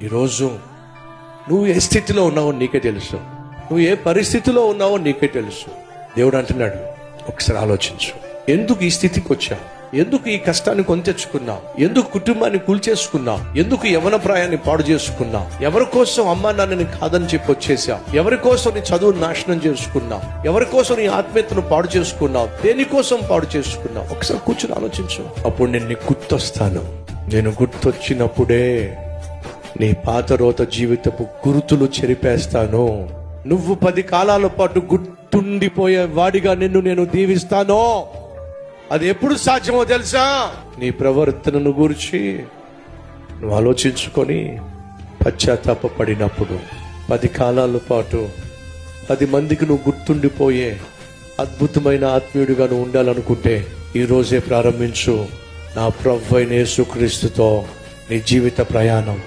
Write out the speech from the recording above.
ఈరోజు నువ్వు ఏ స్థితిలో ఉన్నావో నీకే తెలుసు, నువ్వు ఏ పరిస్థితిలో ఉన్నావో నీకే తెలుసు. దేవుడు అంటున్నాడు, ఒకసారి ఆలోచించు. ఎందుకు ఈ స్థితికి వచ్చావు? ఎందుకు ఈ కష్టాన్ని కొని తెచ్చుకున్నావు? ఎందుకు కుటుంబాన్ని కూల్చేసుకున్నావు? ఎందుకు యవ్వన ప్రాయాన్ని పాడు చేసుకున్నావు? ఎవరి కోసం అమ్మా నాన్నని కాదని చెప్పి వచ్చేసావు? ఎవరి కోసం నీ చదువును నాశనం చేసుకున్నావు? ఎవరి కోసం నీ ఆత్మీయతను పాడు చేసుకున్నావు? దేనికోసం పాడు చేసుకున్నావు? ఒకసారి కూర్చొని ఆలోచించు. అప్పుడు నేను నీకు గుర్తొస్తాను. నేను గుర్తొచ్చినప్పుడే నీ పాత రోత జీవితపు గుర్తులు చెరిపేస్తాను. నువ్వు 10 కాలాల పాటు గుర్తుండిపోయే వాడిగా నేను దీవిస్తాను. అది ఎప్పుడు సాధ్యమో తెలుసా? నీ ప్రవర్తనను గురించి నువ్వు ఆలోచించుకొని పశ్చాత్తాపడినప్పుడు. 10 కాలాల పాటు 10 మందికి నువ్వు గుర్తుండిపోయే అద్భుతమైన ఆత్మీయుడిగా నువ్వు ఉండాలనుకుంటే ఈ రోజే ప్రారంభించు. నా ప్రభువైన యేసుక్రీస్తుతో నీ జీవిత ప్రయాణం